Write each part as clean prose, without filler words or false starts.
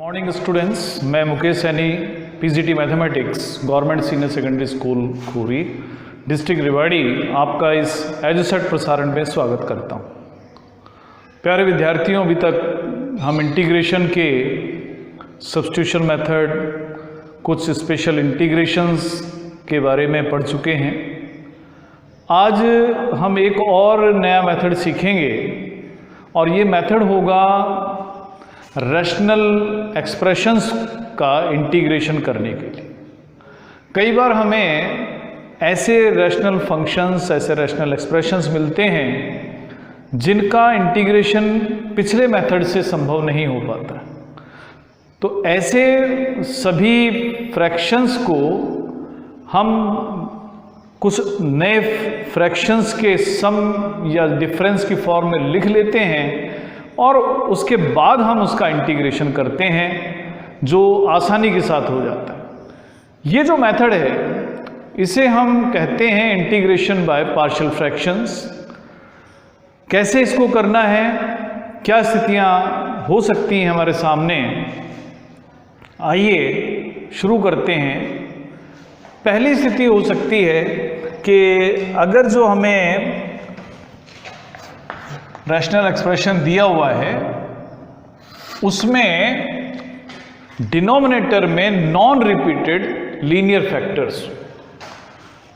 Morning students, मैं Mukesh Saini, PGT mathematics, government senior secondary school Khuri, district Rewari, आपका इस एजुसेट प्रसारण में स्वागत करता हूँ। प्यारे विद्यार्थियों, अभी तक हम इंटीग्रेशन के सब्स्टिट्यूशन मेथड, कुछ स्पेशल इंटीग्रेशंस के बारे में पढ़ चुके हैं। आज हम एक और नया मेथड सीखेंगे और ये मेथड होगा रैशनल एक्सप्रेशंस का इंटीग्रेशन करने के लिए। कई बार हमें ऐसे रैशनल फंक्शंस, ऐसे रैशनल एक्सप्रेशंस मिलते हैं जिनका इंटीग्रेशन पिछले मेथड से संभव नहीं हो पाता। तो ऐसे सभी फ्रैक्शंस को हम कुछ नए फ्रैक्शंस के सम या डिफरेंस की फॉर्म में लिख लेते हैं और उसके बाद हम उसका इंटीग्रेशन करते हैं, जो आसानी के साथ हो जाता है। ये जो मेथड है इसे हम कहते हैं इंटीग्रेशन बाय पार्शियल फ्रैक्शंस। कैसे इसको करना है, क्या स्थितियां हो सकती हैं हमारे सामने, आइए शुरू करते हैं। पहली स्थिति हो सकती है कि अगर जो हमें रैशनल एक्सप्रेशन दिया हुआ है उसमें डिनोमिनेटर में नॉन रिपीटेड लीनियर फैक्टर्स,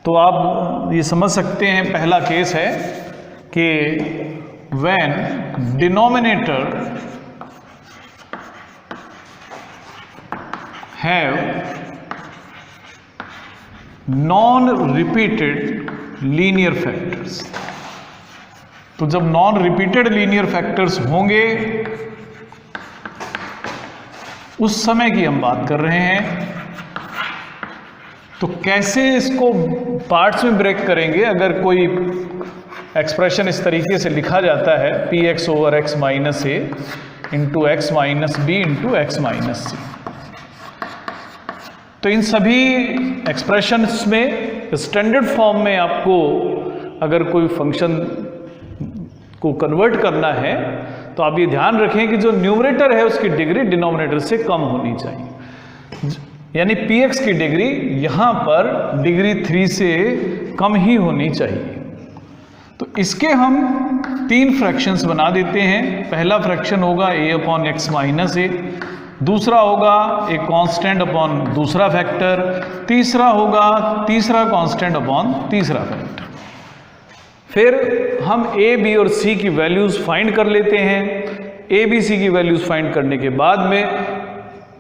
तो आप ये समझ सकते हैं पहला केस है कि when denominator have non repeated linear factors. तो जब नॉन रिपीटेड लीनियर फैक्टर्स होंगे उस समय की हम बात कर रहे हैं। तो कैसे इसको पार्ट्स में ब्रेक करेंगे? अगर कोई एक्सप्रेशन इस तरीके से लिखा जाता है p x over x minus a into x minus b into x minus c, तो इन सभी एक्सप्रेशंस में स्टैंडर्ड फॉर्म में आपको अगर कोई फंक्शन को कन्वर्ट करना है तो आप ये ध्यान रखें कि जो न्यूमरेटर है उसकी डिग्री डिनोमिनेटर से कम होनी चाहिए, यानी px की डिग्री यहाँ पर डिग्री 3 से कम ही होनी चाहिए। तो इसके हम 3 फ्रैक्शंस बना देते हैं। पहला फ्रैक्शन होगा a अपॉन एक्स माइनस ए, दूसरा होगा एक कांस्टेंट अपॉन दूसरा फैक्टर, तीसरा होगा तीसरा कांस्टेंट अपॉन तीसरा फैक्टर। फिर हम a, b और c की वैल्यूज फाइंड कर लेते हैं। a, b, c की वैल्यूज फाइंड करने के बाद में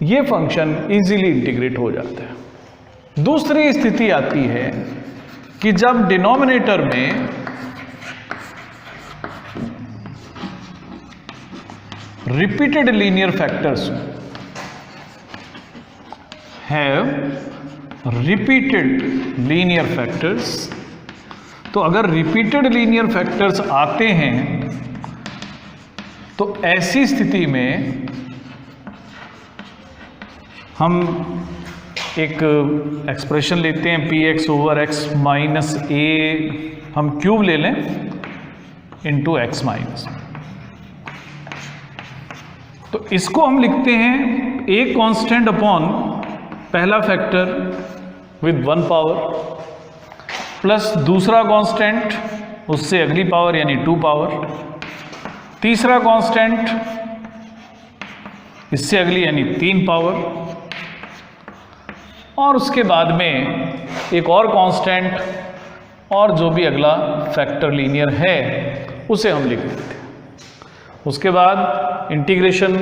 ये फंक्शन इजीली इंटीग्रेट हो जाता है। दूसरी स्थिति आती है कि जब डिनोमिनेटर में repeated linear factors have repeated linear factors, तो अगर रिपीटेड लीनियर फैक्टर्स आते हैं तो ऐसी स्थिति में हम एक एक्सप्रेशन लेते हैं p x over x minus a, हम क्यूब ले लें, इंटू एक्स माइनस। तो इसको हम लिखते हैं ए कांस्टेंट अपॉन पहला फैक्टर विद 1 पावर प्लस दूसरा कांस्टेंट उससे अगली पावर यानी 2 पावर, तीसरा कांस्टेंट इससे अगली यानी 3 पावर, और उसके बाद में एक और कांस्टेंट और जो भी अगला फैक्टर लीनियर है उसे हम लिख देते हैं। उसके बाद इंटीग्रेशन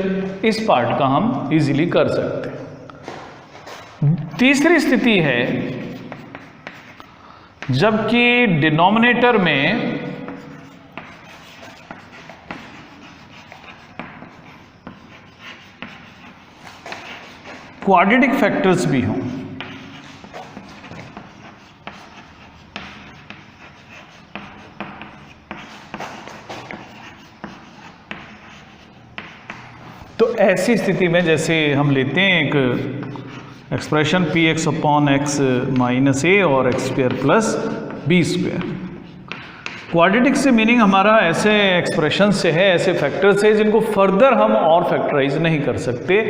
इस पार्ट का हम इजीली कर सकते हैं। तीसरी स्थिति है जबकि डिनोमिनेटर में क्वाड्रेटिक फैक्टर्स भी हों। तो ऐसी स्थिति में जैसे हम लेते हैं एक expression p x upon x minus a और x square plus b square. Quadratic से मीनिंग हमारा ऐसे एक्सप्रेशन से है, ऐसे फैक्टर से जिनको फर्दर हम और फैक्टराइज नहीं कर सकते।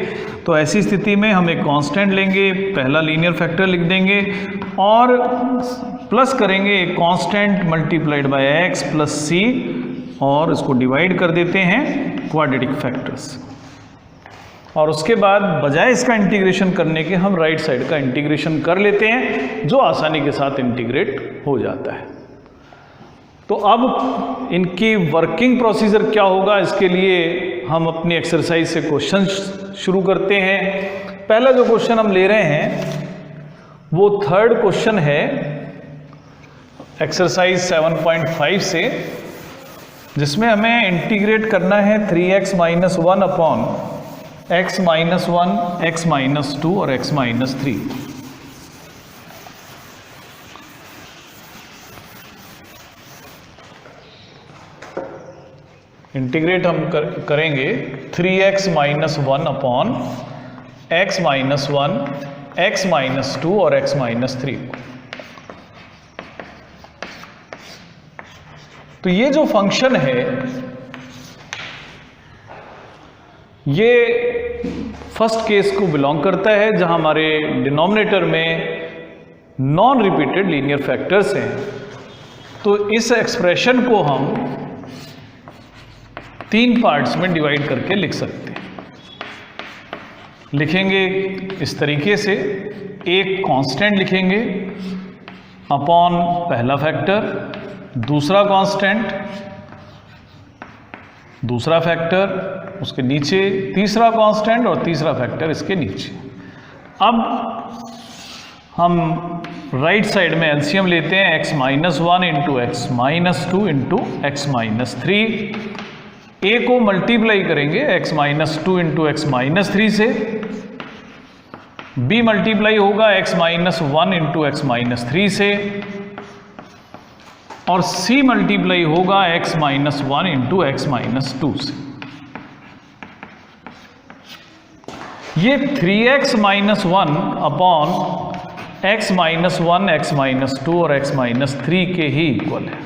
तो ऐसी स्थिति में हम एक कांस्टेंट लेंगे, पहला लीनियर फैक्टर लिख देंगे और प्लस करेंगे एक constant multiplied by x plus c और इसको डिवाइड कर देते हैं क्वाड्रेटिक फैक्टर्स। और उसके बाद बजाय इसका इंटीग्रेशन करने के हम राइट साइड का इंटीग्रेशन कर लेते हैं, जो आसानी के साथ इंटीग्रेट हो जाता है। तो अब इनकी वर्किंग प्रोसीजर क्या होगा, इसके लिए हम अपनी एक्सरसाइज से क्वेश्चन शुरू करते हैं। पहला जो क्वेश्चन हम ले रहे हैं वो थर्ड क्वेश्चन है एक्सरसाइज 7.5 से, जिसमें हमें इंटीग्रेट करना है 3x minus 1 upon x minus 1, x minus 2 और x माइनस 3। इंटीग्रेट हम करेंगे 3x minus 1 upon x minus 1, x minus 2 और x माइनस 3। तो ये जो फंक्शन है ये फर्स्ट केस को बिलोंग करता है, जहां हमारे डिनोमिनेटर में नॉन रिपीटेड लीनियर फैक्टर्स हैं। तो इस एक्सप्रेशन को हम 3 पार्ट्स में डिवाइड करके लिख सकते हैं। लिखेंगे इस तरीके से, एक कांस्टेंट लिखेंगे अपॉन पहला फैक्टर, दूसरा कांस्टेंट, दूसरा फैक्टर, उसके नीचे तीसरा कांस्टेंट और तीसरा फैक्टर इसके नीचे। अब हम राइट साइड में एलसीएम लेते हैं, x minus 1 into x minus 2 into x minus 3। a को मल्टीप्लाई करेंगे x minus 2 into x minus 3 से, b मल्टीप्लाई होगा x minus 1 into x minus 3 से, और c मल्टीप्लाई होगा x minus 1 into x minus 2 से। ये 3x minus 1 upon x minus 1, x minus 2 और x माइनस 3 के ही इक्वल है।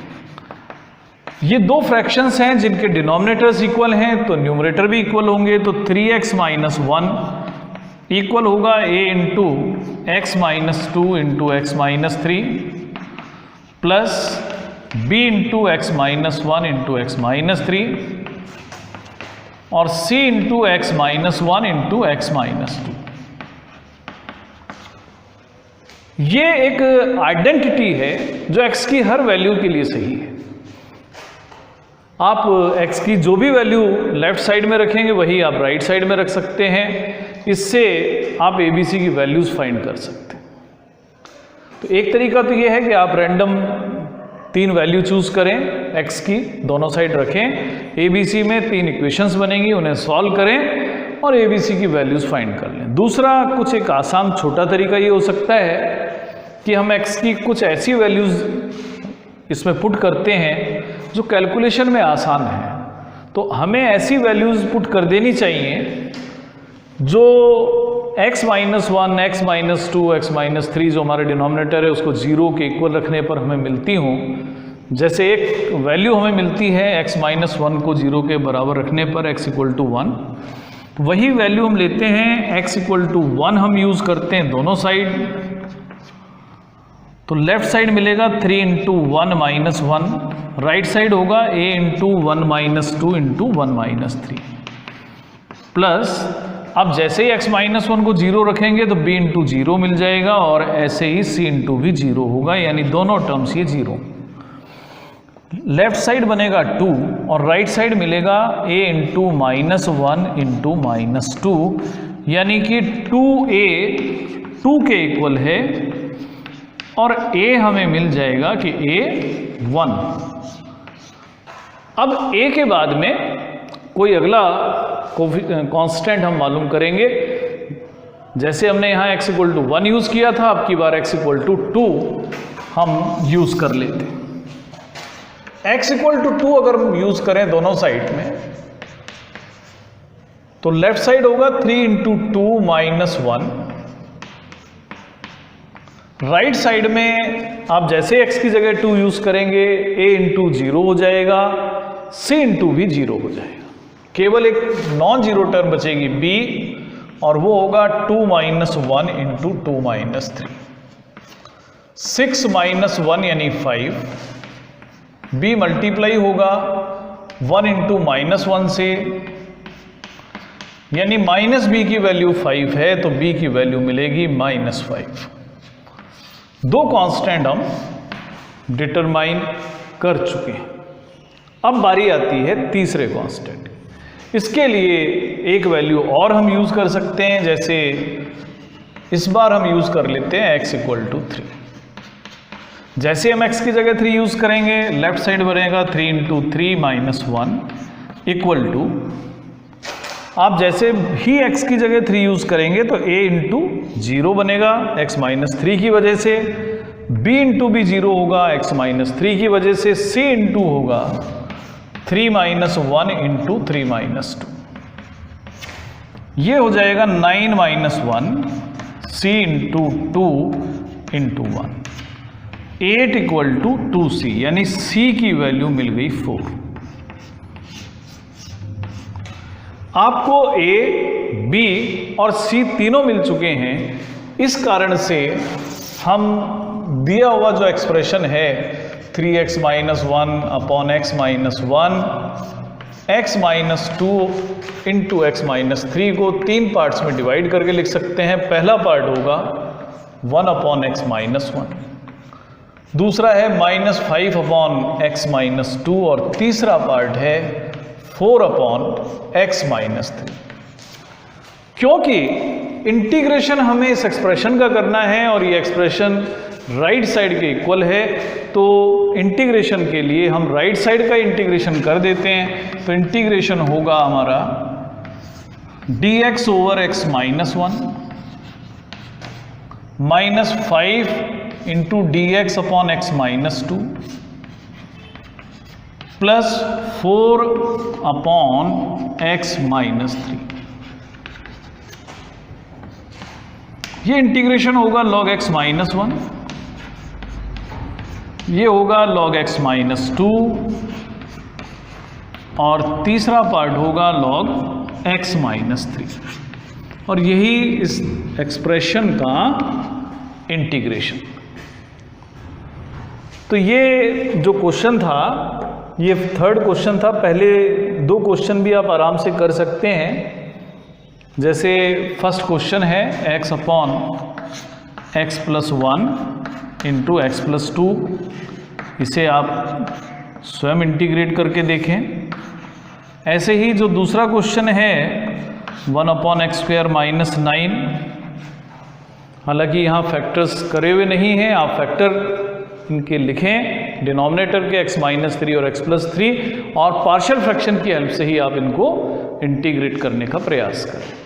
ये दो फ्रैक्शंस हैं जिनके डिनोमिनेटर्स इक्वल हैं, तो न्यूमरेटर भी इक्वल होंगे। तो 3x माइनस 1 इक्वल होगा a into x minus 2 into x minus 3 plus b into x minus 1 into x minus 3 और c into x minus 1 into x minus 2। ये एक आइडेंटिटी है जो x की हर वैल्यू के लिए सही है। आप x की जो भी वैल्यू लेफ्ट साइड में रखेंगे वही आप राइट साइड में रख सकते हैं। इससे आप ABC की वैल्यूज फाइंड कर सकते हैं। तो एक तरीका तो ये है कि आप रैंडम 3 वैल्यू चूज करें, x की दोनों साइड रखें, ABC में 3 इक्वेशंस बनेंगी, उन्हें सॉल्व करें और ABC की वैल्यूज फाइंड कर लें। दूसरा कुछ एक आसान छोटा तरीका ये हो सकता है कि हम x की कुछ ऐसी वैल्यूज इसमें पुट करते हैं जो कैलकुलेशन में आसान है। तो हमें ऐसी वैल्यूज पुट कर देनी चाहिए जो x minus 1, x minus 2, x minus 3 जो हमारे डिनोमिनेटर है उसको 0 के इक्वल रखने पर हमें मिलती हों। जैसे एक वैल्यू हमें मिलती है x माइनस 1 को 0 के बराबर रखने पर x इक्वल टू 1, वही वैल्यू हम लेते हैं x इक्वल टू 1 हम यूज़ करते हैं दोनों साइड। तो लेफ्ट साइड मिलेगा 3 इंटू 1 माइनस 1, राइट साइड होगा a into 1 minus 2 into 1 minus 3 plus, अब जैसे ही x माइनस 1 को 0 रखेंगे तो b इंटू 0 मिल जाएगा और ऐसे ही c इंटू भी 0 होगा, यानी दोनों टर्म्स ये 0। लेफ्ट साइड बनेगा 2 और राइट साइड मिलेगा a into minus 1 into minus 2, यानी कि 2a 2 के इक्वल है और a हमें मिल जाएगा कि a 1। अब a के बाद में कोई अगला कांस्टेंट हम मालूम करेंगे। जैसे हमने यहाँ x इक्वल टू 1 यूज़ किया था, अब की बार x इक्वल टू 2 हम यूज़ कर लेते हैं। x इक्वल टू 2 अगर हम यूज़ करें दोनों साइड में तो लेफ्ट साइड होगा 3 इंटू 2 माइनस 1 राइट साइड में आप जैसे x की जगह 2 यूज करेंगे a इंटू 0 हो जाएगा, c इंटू भी 0 हो जाएगा, केवल एक नॉन जीरो टर्म बचेगी b और वो होगा 2 माइनस 1 इंटू 2 माइनस 3, 6 माइनस 1 यानी 5, b मल्टीप्लाई होगा 1 इंटू माइनस 1 से, यानी माइनस बी की वैल्यू 5 है तो b की वैल्यू मिलेगी -5। दो कांस्टेंट हम डिटरमाइन कर चुके हैं। अब बारी आती है तीसरे कांस्टेंट। इसके लिए एक वैल्यू और हम यूज कर सकते हैं, जैसे इस बार हम यूज कर लेते हैं x इक्वल टू 3। जैसे हम x की जगह 3 यूज करेंगे, लेफ्ट साइड बनेगा 3 इंटू 3 माइनस 1 इक्वल टू, आप जैसे ही x की जगह 3 यूज करेंगे तो a इंटू 0 बनेगा x माइनस 3 की वजह से, b इंटू भी 0 होगा x माइनस 3 की वजह से, c इंटू होगा 3 माइनस 1 इंटू 3 माइनस 2, ये हो जाएगा 9 minus 1 c into 2 into 1, 8 equal to 2c, यानी c की वैल्यू मिल गई 4। आपको a, b और c तीनों मिल चुके हैं। इस कारण से हम दिया हुआ जो एक्सप्रेशन है 3x minus 1 upon x minus 1, x minus 2 into x minus 3 को 3 पार्ट्स में डिवाइड करके लिख सकते हैं। पहला पार्ट होगा 1 अपॉन एक्स माइनस 1, दूसरा है -5 अपॉन एक्स माइनस 2 और तीसरा पार्ट है 4 अपॉन एक्स माइनस 3। क्योंकि इंटीग्रेशन हमें इस एक्सप्रेशन का करना है और ये एक्सप्रेशन राइट साइड के इक्वल है, तो इंटीग्रेशन के लिए हम राइट साइड का इंटीग्रेशन कर देते हैं। तो इंटीग्रेशन होगा हमारा dx over x minus 1 minus 5 into dx upon x minus 2 plus 4 upon x minus 3। ये इंटीग्रेशन होगा log x माइनस 1, ये होगा log x माइनस 2 और तीसरा पार्ट होगा log x माइनस 3, और यही इस एक्सप्रेशन का इंटीग्रेशन। तो ये जो क्वेश्चन था, ये थर्ड क्वेश्चन था। पहले दो क्वेश्चन भी आप आराम से कर सकते हैं। जैसे फर्स्ट क्वेश्चन है x upon x plus 1 into x plus 2, इसे आप स्वयं इंटीग्रेट करके देखें। ऐसे ही जो दूसरा क्वेश्चन है 1 अपॉन एक्स स्क्वायर माइनस 9, हालांकि यहाँ फैक्टर्स करे हुए नहीं हैं, आप फैक्टर इनके लिखें डिनोमिनेटर के x माइनस 3 और x प्लस 3, और पार्शियल फ्रैक्शन की हेल्प से ही आप इनको इंटीग्रेट करने का प्रयास करें।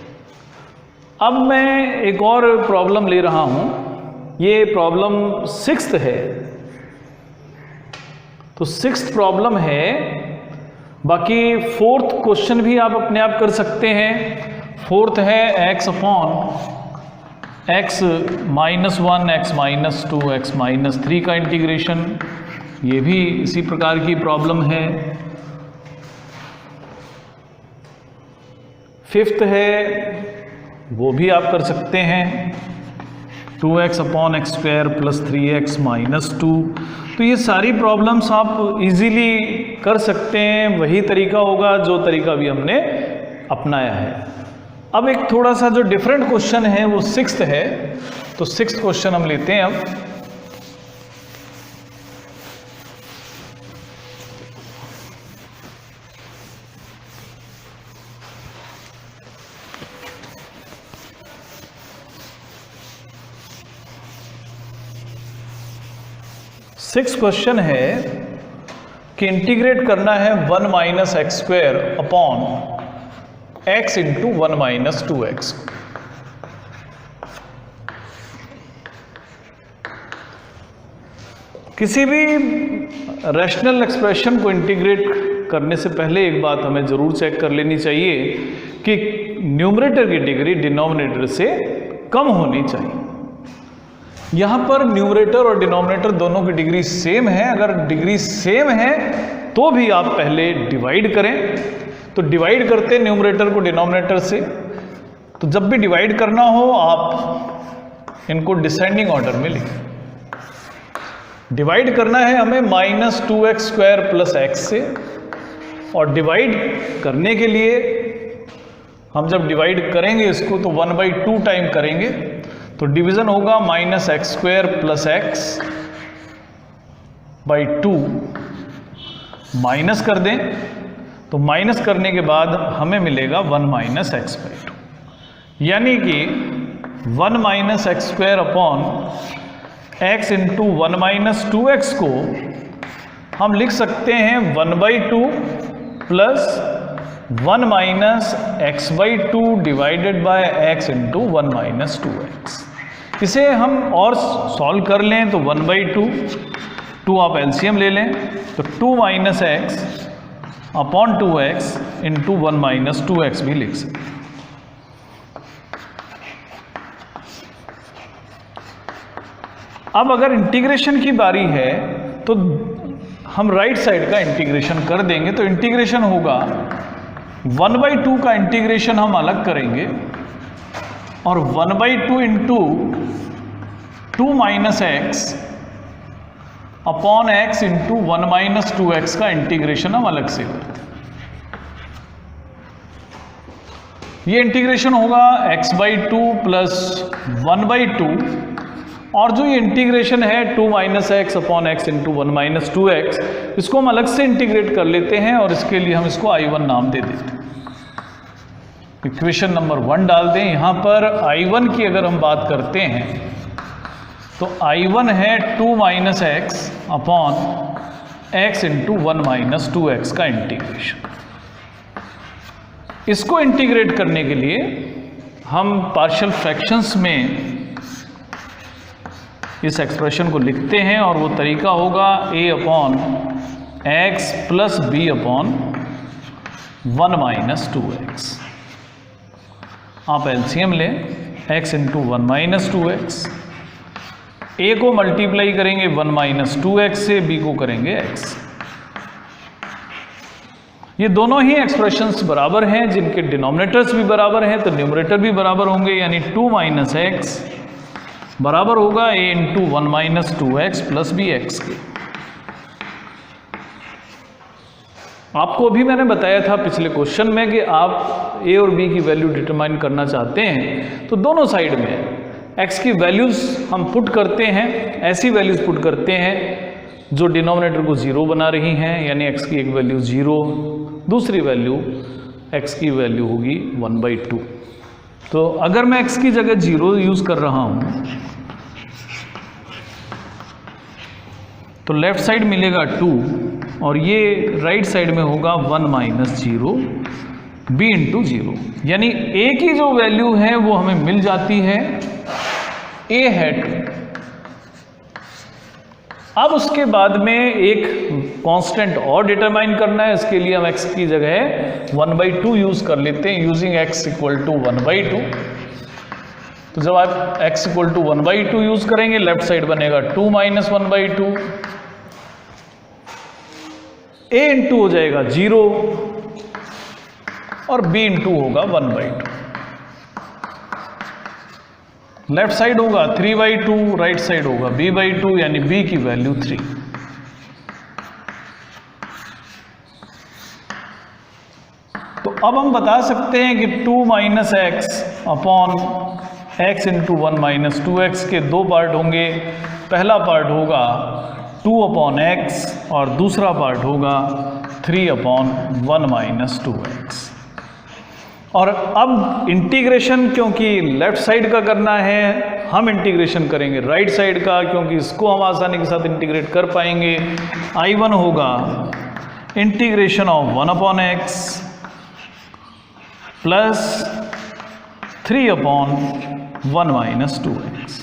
अब मैं एक और प्रॉब्लम ले रहा हूं, ये प्रॉब्लम 6th है। तो 6th प्रॉब्लम है, बाकी 4th क्वेश्चन भी आप अपने आप कर सकते हैं। 4th है x upon x minus 1 x minus 2 x minus 3 का इंटीग्रेशन, ये भी इसी प्रकार की प्रॉब्लम है। 5th है, वो भी आप कर सकते हैं 2x upon x square plus 3x minus 2। तो ये सारी प्रॉब्लम्स आप इजीली कर सकते हैं, वही तरीका होगा जो तरीका भी हमने अपनाया है। अब एक थोड़ा सा जो डिफरेंट क्वेश्चन है वो 6th है, तो 6th क्वेश्चन हम लेते हैं। अब सिक्स क्वेश्चन है कि इंटीग्रेट करना है 1 minus x square upon x into 1 minus 2x। किसी भी रैशनल एक्सप्रेशन को इंटीग्रेट करने से पहले एक बात हमें जरूर चेक कर लेनी चाहिए कि न्यूमरेटर की डिग्री डिनोमिनेटर से कम होनी चाहिए। यहाँ पर न्यूमरेटर और डिनोमिनेटर दोनों की डिग्री सेम है। अगर डिग्री सेम है तो भी आप पहले डिवाइड करें। तो डिवाइड करते हैं न्यूमरेटर को डिनोमिनेटर से। तो जब भी डिवाइड करना हो आप इनको डिसेंडिंग ऑर्डर में लिखें। डिवाइड करना है हमें -2x² + x से, और डिवाइड करने के लिए हम जब डिवाइड करेंगे इसको तो 1/2 टाइम करेंगे। तो डिवीजन होगा -x² + x/2 माइनस कर दें। तो माइनस करने के बाद हमें मिलेगा 1 - x/2, यानी कि 1 - x² x × 1 - 2x को हम लिख सकते हैं 1/2 + 1 - x/2 divided by x × 1 - 2x। इसे हम और सॉल्व कर लें तो 1/2, 2 आप एलसीएम ले लें तो 2 - x/2x × 1 - 2x भी लिख सकते हैं। अब अगर इंटीग्रेशन की बारी है तो हम राइट साइड का इंटीग्रेशन कर देंगे। तो इंटीग्रेशन होगा 1/2 का इंटीग्रेशन हम अलग करेंगे और 1/2 × 2 - x/x × 1 - 2x का इंटीग्रेशन हम अलग से करते हैं। ये इंटीग्रेशन होगा x/2 + 1/2, और जो ये इंटीग्रेशन है 2 - x/x × 1 - 2x, इसको हम अलग से इंटीग्रेट कर लेते हैं और इसके लिए हम इसको I1 नाम दे देते हैं। इक्वेशन नंबर 1 डाल दें। यहाँ पर I1 की अगर हम बात करते हैं तो I1 है 2 - x/x × 1 - 2x का इंटीग्रेशन। इसको इंटीग्रेट करने के लिए हम पार्शियल फ्रैक्शंस में इस एक्सप्रेशन को लिखते हैं और वो तरीका होगा a/x + b/1 - 2x। आप एलसीएम लें x × 1 - 2x। a को मल्टीप्लाई करेंगे 1 - 2x से, b को करेंगे x। ये दोनों ही एक्सप्रेशंस बराबर हैं, जिनके डिनोमिनेटर्स भी बराबर हैं तो न्यूमरेटर भी बराबर होंगे, यानी 2 - x बराबर होगा a × 1 - 2x + bx के। आपको अभी मैंने बताया था पिछले क्वेश्चन में कि आप a और b की वैल्यू डिटरमाइन करना चाहते हैं तो दोनों साइड में x की वैल्यूज़ हम पुट करते हैं, ऐसी वैल्यूज़ पुट करते हैं जो डिनोमिनेटर को 0 बना रही हैं, यानी x की एक वैल्यू 0, दूसरी वैल्यू x की वैल्यू होगी 1/2। तो अगर मैं x की जगह 0 यूज़ कर रहा हूँ तो लेफ्ट साइड मिलेगा 2 और ये राइट साइड में होगा 1 - 0 b × 0, यानी a की जो वैल्यू है वो हमें मिल जाती है, a है 2। अब उसके बाद में एक कांस्टेंट और डिटरमाइन करना है। इसके लिए हम x की जगह 1/2 यूज़ कर लेते हैं, यूजिंग x = 1/2। तो जब आप x = 1/2 यूज़ करेंगे लेफ्ट साइड बनेगा 2 - 1/2, a × हो जाएगा 0 और b × होगा 1/2। लेफ्ट साइड होगा 3/2, राइट साइड होगा b/2, यानी b की वैल्यू 3। तो अब हम बता सकते हैं कि 2 - x/x × 1 - 2x के दो पार्ट होंगे। पहला पार्ट होगा 2/x और दूसरा पार्ट होगा 3/1 - 2x। और अब इंटीग्रेशन क्योंकि लेफ्ट साइड का करना है, हम इंटीग्रेशन करेंगे राइट साइड का, क्योंकि इसको हम आसानी के साथ इंटीग्रेट कर पाएंगे। I1 होगा integration of 1/x plus 3/1 - 2x।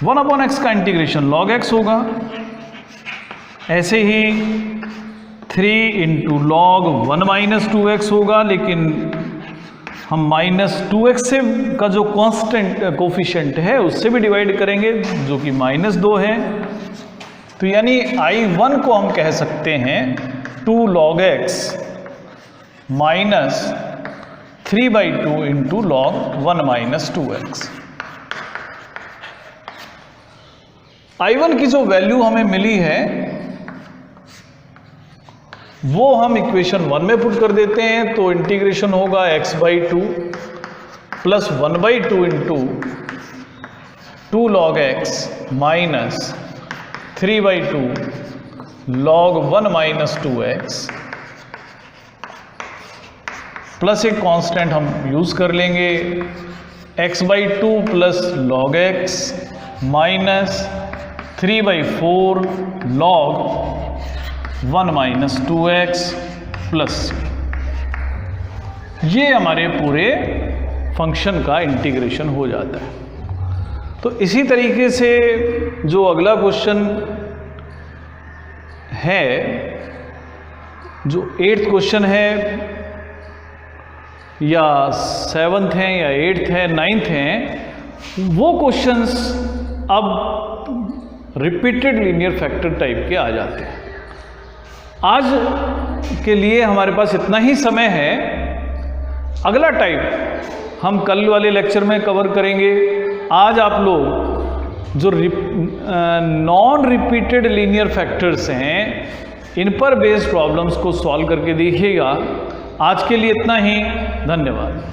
1/x का इंटीग्रेशन log x होगा, ऐसे ही 3 × log 1 - 2x होगा, लेकिन हम -2x से का जो कांस्टेंट कोफिशिएंट है उससे भी डिवाइड करेंगे, जो कि -2 है। तो यानी I1 को हम कह सकते हैं 2 log x minus 3/2 into log 1 minus 2x। I1 की जो वैल्यू हमें मिली है वो हम इक्वेशन 1 में पुट कर देते हैं, तो इंटीग्रेशन होगा x/2 plus 1/2 into 2 log x minus 3/2 log 1 minus 2x plus एक कांस्टेंट हम यूज कर लेंगे x/2 plus log x minus 3/4 log 1 minus 2x plus, ये हमारे पूरे फंक्शन का इंटीग्रेशन हो जाता है। तो इसी तरीके से जो अगला क्वेश्चन है, जो 8th क्वेश्चन है या 7th है या 8th है 9th है, वो क्वेश्चंस अब रिपीटेड लीनियर फैक्टर टाइप के आ जाते हैं। आज के लिए हमारे पास इतना ही समय है, अगला टाइप हम कल वाले लेक्चर में कवर करेंगे। आज आप लोग जो नॉन रिपीटेड लीनियर फैक्टर्स हैं इन पर बेस्ड प्रॉब्लम्स को सॉल्व करके देखिएगा। आज के लिए इतना ही, धन्यवाद।